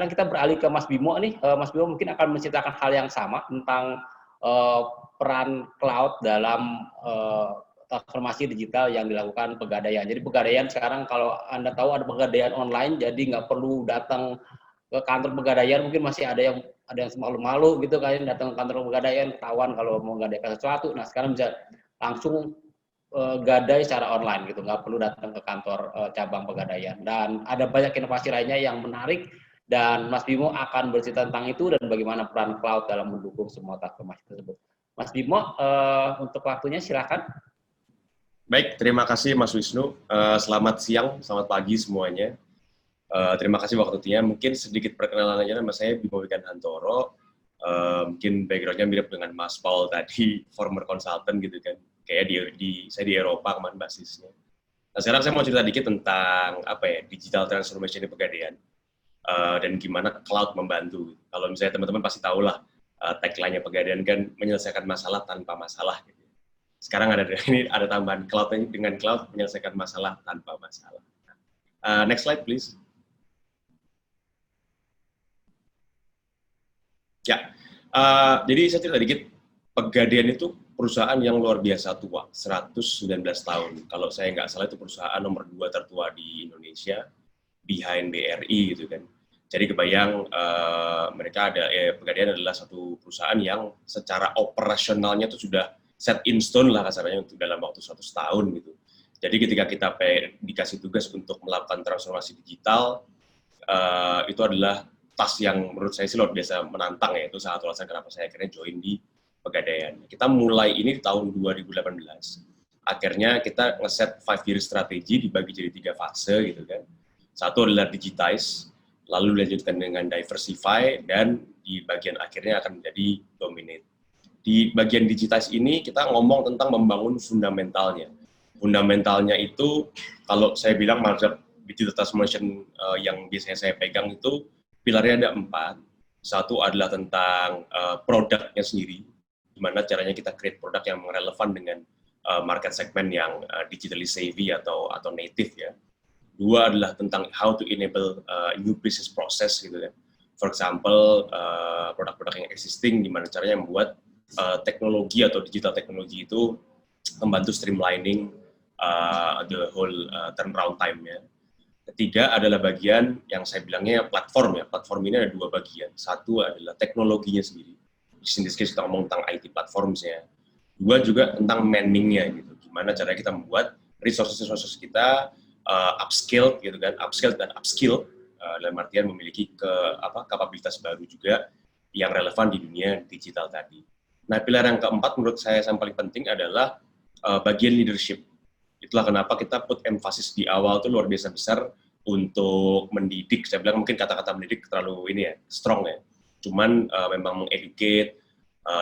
sekarang kita beralih ke Mas Bimo nih. Mas Bimo mungkin akan menceritakan hal yang sama tentang peran cloud dalam transformasi digital yang dilakukan Pegadaian. Jadi Pegadaian sekarang kalau Anda tahu ada Pegadaian online, jadi nggak perlu datang ke kantor Pegadaian, mungkin masih ada yang malu-malu gitu kan, datang ke kantor Pegadaian, ketahuan kalau mau gadaikan sesuatu. Nah sekarang bisa langsung gadai secara online gitu, nggak perlu datang ke kantor cabang Pegadaian. Dan ada banyak inovasi lainnya yang menarik, dan Mas Bimo akan bercerita tentang itu dan bagaimana peran cloud dalam mendukung semua transformasi tersebut. Mas Bimo, untuk waktunya silakan. Baik, terima kasih Mas Wisnu. Selamat siang, selamat pagi semuanya. Terima kasih waktunya. Mungkin sedikit perkenalan aja, nama saya Bimo Wikanhantoro. Mungkin background-nya mirip dengan Mas Paul tadi, former consultant gitu kan. Kayak saya di Eropa kemarin basisnya. Nah, sekarang saya mau cerita dikit tentang digital transformation di Pegadaian dan gimana cloud membantu. Kalau misalnya teman-teman pasti tahu lah, tagline-nya Pegadaian kan menyelesaikan masalah tanpa masalah. Gitu. Sekarang ada tambahan cloud, dengan cloud menyelesaikan masalah tanpa masalah. Next slide please. Ya, jadi saya cerita dikit. Pegadaian itu perusahaan yang luar biasa tua, 119 tahun. Kalau saya nggak salah itu perusahaan nomor 2 tertua di Indonesia, behind BRI gitu kan. Jadi kebayang mereka Pegadaian adalah satu perusahaan yang secara operasionalnya itu sudah set in stone lah kasarnya untuk dalam waktu 100 tahun gitu. Jadi ketika kita dikasih tugas untuk melakukan transformasi digital, itu adalah task yang menurut saya sih luar biasa menantang ya. Itu salah satu alasan kenapa saya akhirnya join di Pegadaian. Kita mulai ini di tahun 2018. Akhirnya kita ngeset 5-year strategi dibagi jadi 3 fase gitu kan. Satu adalah digitize, lalu dilanjutkan dengan diversify, dan di bagian akhirnya akan menjadi dominate. Di bagian digitize ini kita ngomong tentang membangun fundamentalnya. Fundamentalnya itu kalau saya bilang market digital transformation yang biasanya saya pegang itu pilarnya ada 4. Satu adalah tentang produknya sendiri, gimana caranya kita create produk yang relevan dengan market segment yang digitally savvy atau native ya. 2 adalah tentang how to enable new business process gitu kan. For example, produk-produk yang existing, gimana caranya membuat teknologi atau digital teknologi itu membantu streamlining the whole turnaround time-nya. Ketiga adalah bagian yang saya bilangnya platform ya. Platform ini ada 2 bagian. Satu adalah teknologinya sendiri. In this case kita ngomong tentang IT platforms-nya. 2 juga tentang manning-nya gitu. Gimana caranya kita membuat resources kita upskill gitu kan, upskill dan upskill dalam artian memiliki kapabilitas baru juga yang relevan di dunia digital tadi. Nah, pilar yang keempat menurut saya yang paling penting adalah bagian leadership. Itulah kenapa kita put emphasis di awal itu luar biasa besar untuk mendidik. Saya bilang mungkin kata-kata mendidik terlalu strong ya. Cuman memang mengeducate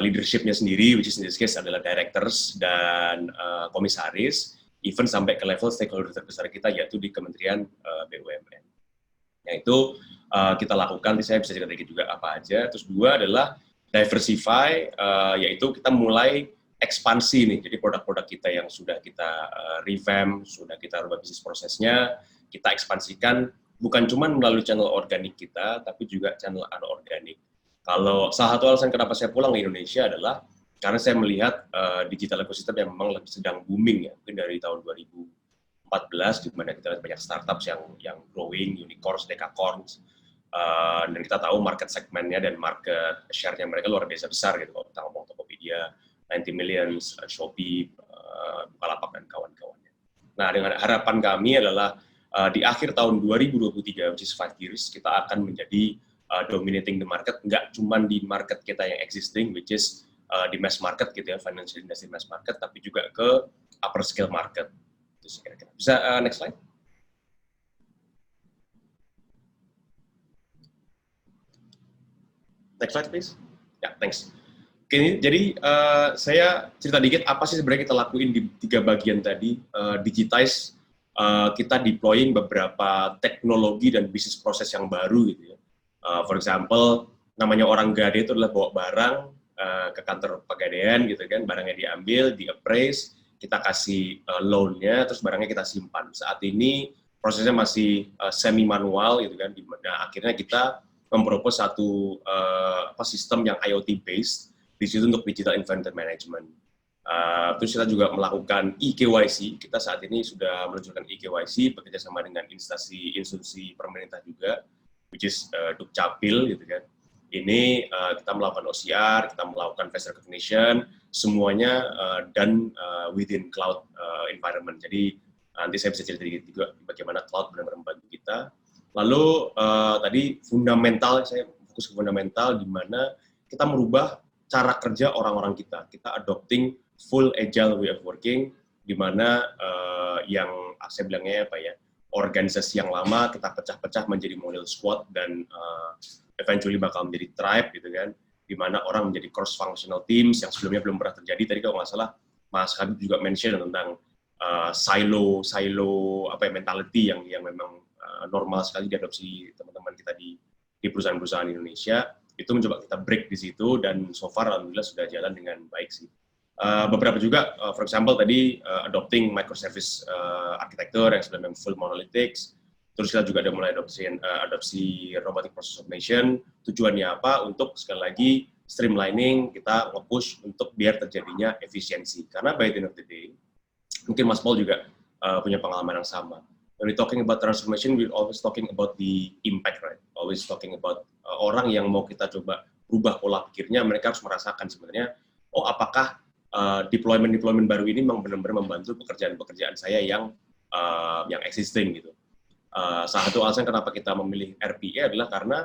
leadership-nya sendiri, which is in this case adalah directors dan komisaris, even sampai ke level stakeholder terbesar kita, yaitu di Kementerian BUMN. Nah itu kita lakukan, saya bisa cerita dikit juga apa aja. Terus 2 adalah diversify, yaitu kita mulai ekspansi nih, jadi produk-produk kita yang sudah kita revamp, sudah kita rubah bisnis prosesnya, kita ekspansikan bukan cuma melalui channel organik kita, tapi juga channel anorganik. Kalau salah satu alasan kenapa saya pulang ke Indonesia adalah karena saya melihat digital ecosystem yang memang sedang booming ya, mungkin dari tahun 2014 di mana kita lihat banyak startups yang growing, unicorns, decacorns, dan kita tahu market segmennya dan market share-nya mereka luar biasa besar gitu. Kalau kita ngomong Tokopedia, 90 millions, Shopee, Bukalapak dan kawan-kawannya. Nah, dengan harapan kami adalah di akhir tahun 2023, which is 5 years, kita akan menjadi dominating the market, nggak cuma di market kita yang existing, which is di mass market gitu ya, financial industry mass market, tapi juga ke upper scale market. Itu kira-kira. Bisa next slide? Next slide, please. Ya, thanks. Oke, jadi saya cerita dikit apa sih sebenarnya kita lakuin di 3 bagian tadi. Digitize, kita deploying beberapa teknologi dan bisnis proses yang baru gitu ya. For example, namanya orang gade itu adalah bawa barang ke kantor Pegadaian gitu kan, barangnya diambil, di-appraise, kita kasih loan-nya, terus barangnya kita simpan. Saat ini prosesnya masih semi manual gitu kan, nah akhirnya kita mempropose satu sistem yang IoT based di situ untuk digital inventory management. Terus kita juga melakukan eKYC. Kita saat ini sudah meluncurkan eKYC bekerja sama dengan institusi pemerintah juga, which is Dukcapil gitu kan. Ini kita melakukan OCR, kita melakukan face recognition, semuanya done within cloud environment. Jadi nanti saya bisa cerita juga bagaimana cloud benar-benar membantu kita. Lalu tadi fundamental, saya fokus ke fundamental di mana kita merubah cara kerja orang-orang kita. Kita adopting full agile way of working, di mana yang saya bilangnya apa ya, organisasi yang lama kita pecah-pecah menjadi model squad dan eventually bakal menjadi tribe gitu kan, di mana orang menjadi cross functional teams yang sebelumnya belum pernah terjadi. Tadi kalau nggak salah Mas Habib juga mention tentang silo apa ya, mentality yang memang normal sekali diadopsi teman-teman kita di perusahaan-perusahaan Indonesia. Itu mencoba kita break di situ dan so far alhamdulillah sudah jalan dengan baik sih. Beberapa juga, for example tadi adopting microservice architecture yang sebelumnya full monolithics. Terus kita juga ada mulai adopsi robotic process automation. Tujuannya apa? Untuk sekali lagi streamlining, kita nge-push untuk biar terjadinya efisiensi. Karena by the end of the day, mungkin Mas Paul juga punya pengalaman yang sama. When we talking about transformation, we're always talking about the impact, right? Always talking about orang yang mau kita coba rubah pola pikirnya, mereka harus merasakan sebenarnya, oh apakah deployment baru ini memang benar-benar membantu pekerjaan saya yang existing gitu. Salah satu alasan kenapa kita memilih RPA adalah karena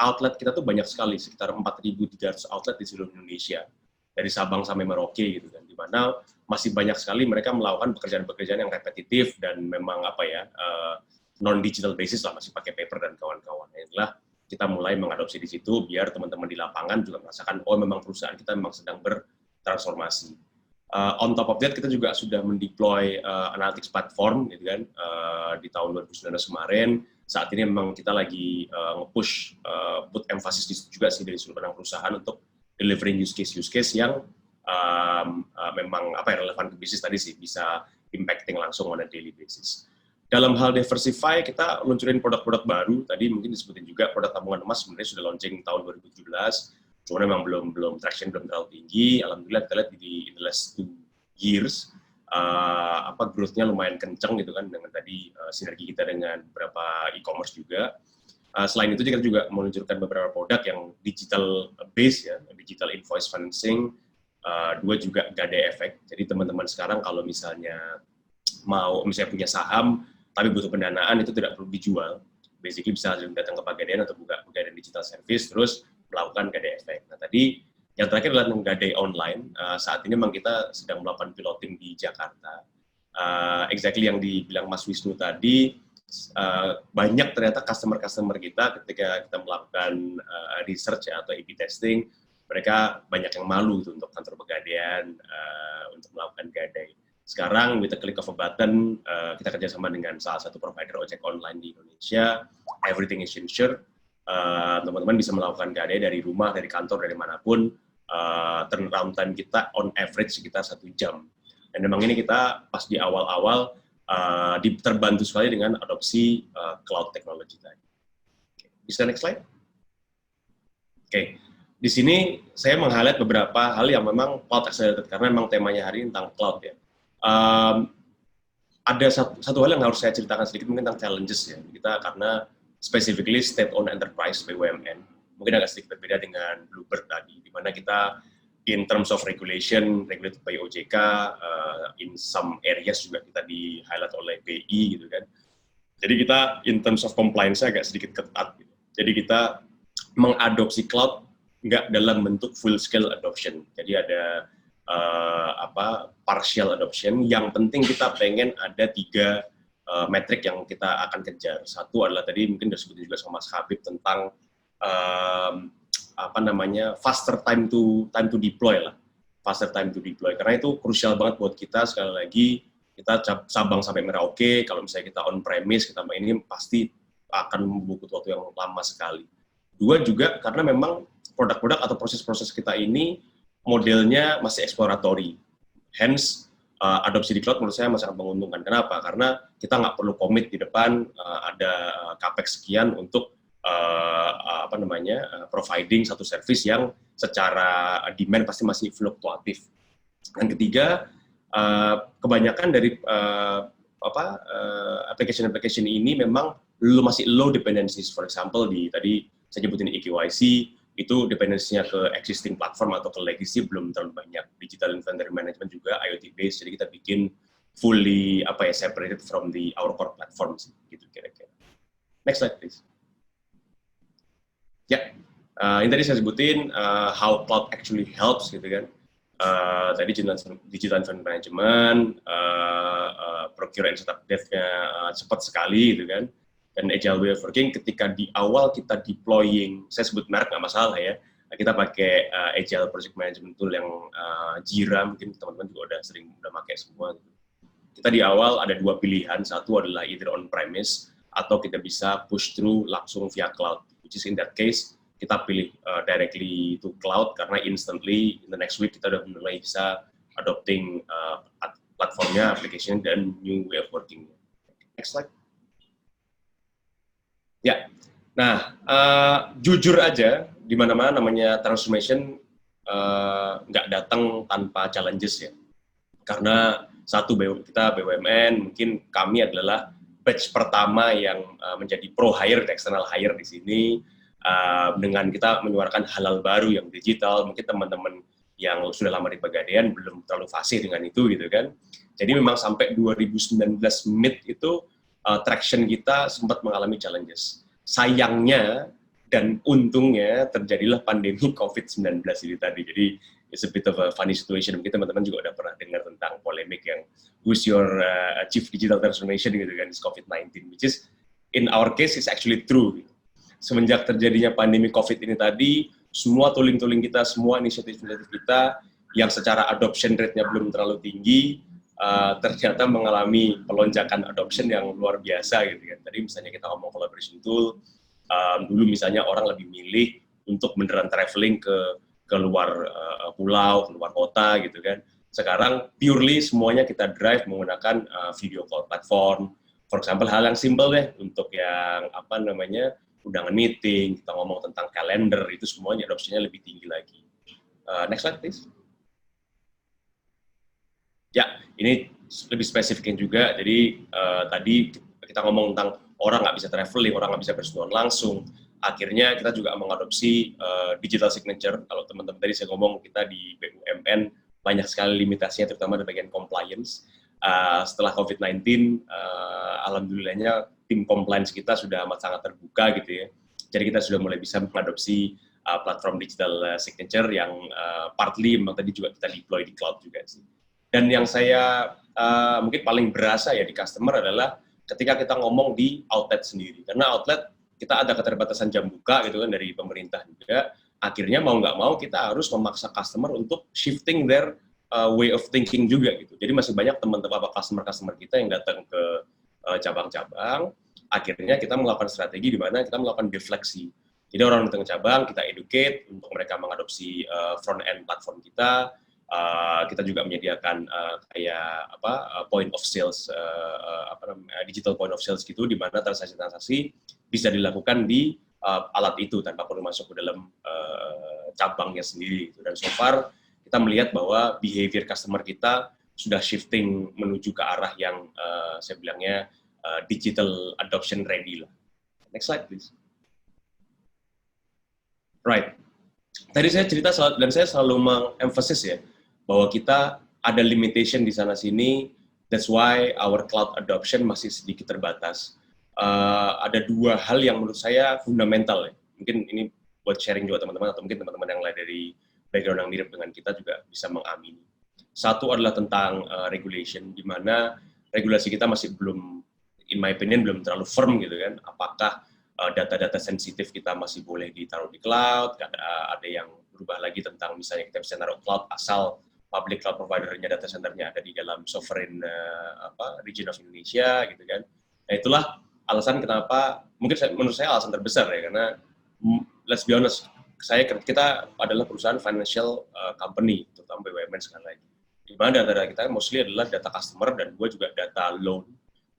outlet kita tuh banyak sekali, sekitar 4.300 outlet di seluruh Indonesia, dari Sabang sampai Merauke gitu kan, di mana masih banyak sekali mereka melakukan pekerjaan-pekerjaan yang repetitif dan memang apa ya, non-digital basis lah, masih pakai paper dan kawan-kawan. Itulah kita mulai mengadopsi di situ biar teman-teman di lapangan juga merasakan, oh memang perusahaan kita memang sedang bertransformasi. On top of that, kita juga sudah mendeploy analytics platform gitu kan, di tahun 2019 kemarin. Saat ini memang kita lagi nge-push, put emphasis juga sih dari seluruh perusahaan untuk delivering use case yang memang apa ya, relevan ke bisnis tadi sih, bisa impacting langsung on a daily basis. Dalam hal diversify, kita luncurin produk-produk baru. Tadi mungkin disebutin juga produk tabungan emas sebenarnya sudah launching tahun 2017. Cuma memang belum traction, belum terlalu tinggi. Alhamdulillah kita lihat in the last 2 years growth-nya lumayan kenceng gitu kan, dengan tadi sinergi kita dengan beberapa e-commerce juga. Selain itu kita juga meluncurkan beberapa produk yang digital base ya, digital invoice financing. 2 juga Gadai Effect. Jadi teman-teman sekarang kalau misalnya punya saham tapi butuh pendanaan, itu tidak perlu dijual. Basically bisa datang ke Pegadaian atau buka Pegadaian Digital Service terus melakukan Gadai Effect. Nah tadi yang terakhir adalah Gadai Online. Saat ini memang kita sedang melakukan piloting di Jakarta. Exactly yang dibilang Mas Wisnu tadi, banyak ternyata customer kita ketika kita melakukan research atau A/B testing, mereka banyak yang malu untuk kantor Pegadaian untuk melakukan Gadai. Sekarang with a click of a button, kita kerjasama dengan salah satu provider ojek online di Indonesia, everything is insured. Teman-teman bisa melakukan Gadai dari rumah, dari kantor, dari manapun. Turnaround time kita on average sekitar 1 jam. Dan memang ini kita pas di awal-awal terbantu sekali dengan adopsi cloud technology tadi. Bisa next slide? Oke. Di sini saya meng-highlight beberapa hal yang memang cloud accelerated, karena memang temanya hari ini tentang cloud ya. Ada satu hal yang harus saya ceritakan sedikit mungkin tentang challenges ya. Kita karena specifically state-owned enterprise BUMN, mungkin agak sedikit berbeda dengan Bluebird tadi, di mana kita in terms of regulation, regulated by OJK, in some areas juga kita di-highlight oleh BI gitu kan. Jadi kita in terms of compliance agak sedikit ketat gitu. Jadi kita mengadopsi cloud nggak dalam bentuk full scale adoption. Jadi ada partial adoption. Yang penting kita pengen ada 3 metrik yang kita akan kejar. Satu adalah tadi mungkin sudah sebutin juga sama Mas Habib tentang faster time to deploy lah. Faster time to deploy. Karena itu krusial banget buat kita. Sekali lagi kita Sabang sampai Merauke, kalau misalnya kita on premise, kita ini pasti akan membutuhkan waktu yang lama sekali. 2 juga karena memang produk-produk atau proses-proses kita ini modelnya masih exploratory. Hence, adopsi di cloud menurut saya masih sangat menguntungkan. Kenapa? Karena kita nggak perlu komit di depan ada capex sekian untuk providing satu service yang secara demand pasti masih fluktuatif. Dan ketiga, kebanyakan dari application ini memang masih low dependencies. For example, tadi saya nyebutin EKYC, itu dependensinya ke existing platform atau ke legacy belum terlalu banyak. Digital inventory management juga IoT based, jadi kita bikin fully separated from our core platform gitu kira-kira. Next slide please. Ya, ini tadi saya sebutin how cloud actually helps gitu kan. Tadi digital inventory management, procure and setup dev-nya cepat sekali gitu kan. Dan agile way of working ketika di awal kita deploying, saya sebut merek nggak masalah ya, kita pakai agile project management tool yang Jira, mungkin teman-teman juga udah pakai semua. Kita di awal ada dua pilihan, satu adalah either on premise atau kita bisa push through langsung via cloud, which is in that case kita pilih directly to cloud karena instantly in the next week kita udah mulai bisa adopting platformnya, application dan new way of working. Next slide. Ya, nah jujur aja di mana-mana namanya transformation nggak datang tanpa challenges ya. Karena satu kita BUMN, mungkin kami adalah batch pertama yang menjadi pro hire, external hire di sini dengan kita menyuarakan halal baru yang digital. Mungkin teman-teman yang sudah lama di Pegadaian belum terlalu fasih dengan itu gitu kan. Jadi memang sampai 2019 mid itu traction kita sempat mengalami challenges. Sayangnya dan untungnya terjadilah pandemi COVID-19 ini tadi. Jadi it's a bit of a funny situation. Mungkin teman-teman juga udah pernah dengar tentang polemik yang who's your chief digital transformation gitu kan, is COVID-19, which is in our case is actually true. Semenjak terjadinya pandemi COVID ini tadi, semua tooling-tooling kita, semua inisiatif-inisiatif kita yang secara adoption rate-nya belum terlalu tinggi, ternyata mengalami pelonjakan adoption yang luar biasa gitu kan. Tadi misalnya kita ngomong collaboration tool, dulu misalnya orang lebih milih untuk beneran traveling ke luar pulau, ke luar kota gitu kan. Sekarang purely semuanya kita drive menggunakan video call platform. For example, hal yang simple deh untuk yang undangan meeting, kita ngomong tentang kalender, itu semuanya adopsinya lebih tinggi lagi. Next slide please. Ya, ini lebih spesifikin juga. Jadi tadi kita ngomong tentang orang nggak bisa traveling, orang nggak bisa bersentuhan langsung. Akhirnya kita juga mengadopsi digital signature. Kalau teman-teman tadi saya ngomong kita di BUMN banyak sekali limitasinya, terutama di bagian compliance. Setelah COVID-19, alhamdulillahnya tim compliance kita sudah amat sangat terbuka gitu ya. Jadi kita sudah mulai bisa mengadopsi platform digital signature yang partly memang tadi juga kita deploy di cloud juga sih. Dan yang saya mungkin paling berasa ya di customer adalah ketika kita ngomong di outlet sendiri. Karena outlet kita ada keterbatasan jam buka gitu kan dari pemerintah juga. Akhirnya mau nggak mau kita harus memaksa customer untuk shifting their way of thinking juga gitu. Jadi masih banyak teman-teman customer kita yang datang ke cabang-cabang. Akhirnya kita melakukan strategi di mana kita melakukan defleksi. Jadi orang datang ke cabang, kita educate untuk mereka mengadopsi front end platform kita. Kita juga menyediakan point of sales, digital point of sales gitu, di mana transaksi-transaksi bisa dilakukan di alat itu tanpa perlu masuk ke dalam cabangnya sendiri. Gitu. Dan so far kita melihat bahwa behavior customer kita sudah shifting menuju ke arah yang saya bilangnya digital adoption ready lah. Next slide please. Right. Tadi saya cerita dan saya selalu mengemphasis ya bahwa kita ada limitation di sana sini. That's why our cloud adoption masih sedikit terbatas. Ada dua hal yang menurut saya fundamental ya. Mungkin ini buat sharing juga teman-teman atau mungkin teman-teman yang lain dari background yang mirip dengan kita juga bisa mengamini. Satu adalah tentang regulation, di mana regulasi kita masih belum, in my opinion, belum terlalu firm gitu kan. Apakah data-data sensitif kita masih boleh ditaruh di cloud? Ada yang berubah lagi tentang misalnya kita bisa taruh cloud asal public cloud provider-nya data center-nya ada di dalam sovereign region of Indonesia gitu kan. Nah itulah alasan kenapa, mungkin menurut saya alasan terbesar ya, karena let's be honest, kita adalah perusahaan financial company, terutama BUMN sekali lagi. Di mana data kita mostly adalah data customer dan gue juga data loan,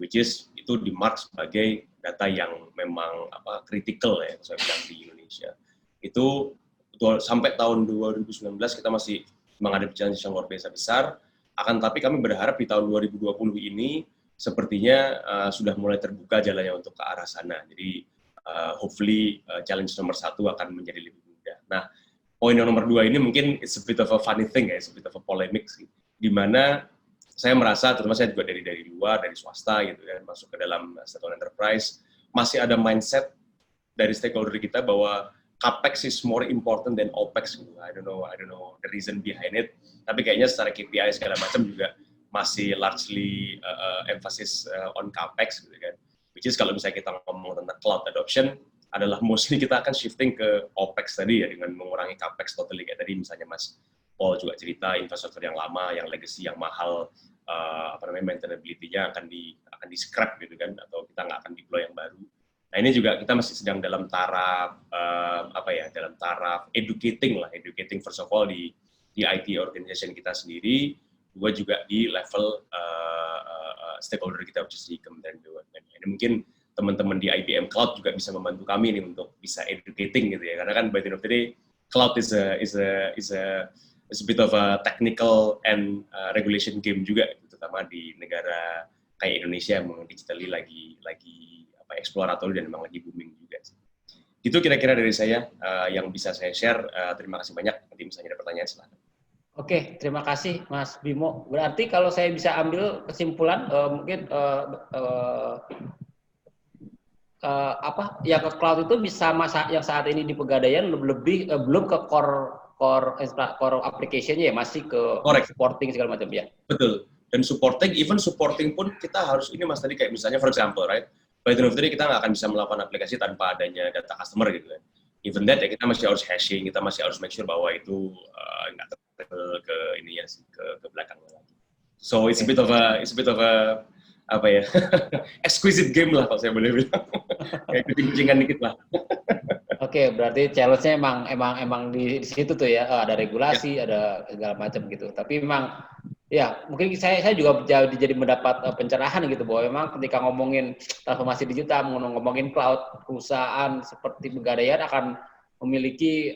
which is itu di mark sebagai data yang memang kritikal ya, saya bilang di Indonesia. Itu sampai tahun 2019 kita masih menghadapi challenge yang luar biasa besar. Akan tapi kami berharap di tahun 2020 ini sepertinya sudah mulai terbuka jalannya untuk ke arah sana. Jadi hopefully challenge nomor 1 akan menjadi lebih mudah. Nah, poin yang nomor 2 ini mungkin it's a bit of a funny thing ya, it's a bit of a polemic sih. Di mana saya merasa, terutama saya juga dari luar, dari swasta gitu kan, masuk ke dalam satuan enterprise, masih ada mindset dari stakeholder kita bahwa CAPEX is more important than OPEX gitu. I don't know the reason behind it. Tapi kayaknya secara KPI segala macam juga masih largely emphasis on CAPEX gitu kan. Which is kalau misalnya kita ngomong tentang cloud adoption, adalah mostly kita akan shifting ke OPEX tadi ya, dengan mengurangi CAPEX totally. Kayak tadi misalnya Mas Paul juga cerita infrastruktur yang lama, yang legacy, yang mahal, maintainability-nya akan di scrap gitu kan, atau kita nggak akan deploy yang baru. Nah ini juga kita masih sedang dalam taraf dalam taraf educating first of all di IT organization kita sendiri, dua juga di level stakeholder kita, which is di Kementerian BUMN. Ini mungkin teman-teman di IBM Cloud juga bisa membantu kami nih untuk bisa educating gitu ya, karena kan by the end of the day cloud is a bit of a technical and regulation game juga, terutama di negara kayak Indonesia yang digitally lagi eksploratory dan memang lagi booming juga. Itu kira-kira dari saya yang bisa saya share. Terima kasih banyak. Nanti misalnya ada pertanyaan silahkan. Oke, terima kasih Mas Bimo. Berarti kalau saya bisa ambil kesimpulan, mungkin ya ke cloud itu bisa yang saat ini di Pegadaian lebih belum ke core application-nya ya, masih ke supporting segala macam ya. Betul. Dan even supporting pun kita harus ini Mas tadi kayak misalnya for example, right? By the end of the day kita nggak akan bisa melakukan aplikasi tanpa adanya data customer gitu kan. Even that ya kita masih harus hashing, kita masih harus make sure bahwa itu nggak ke ini ya ke belakangnya lagi. So it's a bit of a exquisite game lah kalau saya boleh bilang. Kayak kucing-kucingan dikit lah. Oke, berarti challenge-nya emang di situ tuh ya, ada regulasi, ada segala macam gitu. Tapi memang ya mungkin saya juga jadi mendapat pencerahan gitu bahwa memang ketika ngomongin transformasi digital, ngomongin cloud, perusahaan seperti Pegadaian akan memiliki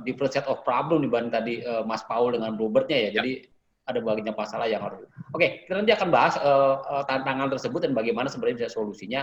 different set of problem dibanding tadi Mas Paul dengan Bluebird-nya ya. Jadi ada banyak masalah yang harus. Oke, kita nanti akan bahas tantangan tersebut dan bagaimana sebenarnya bisa solusinya.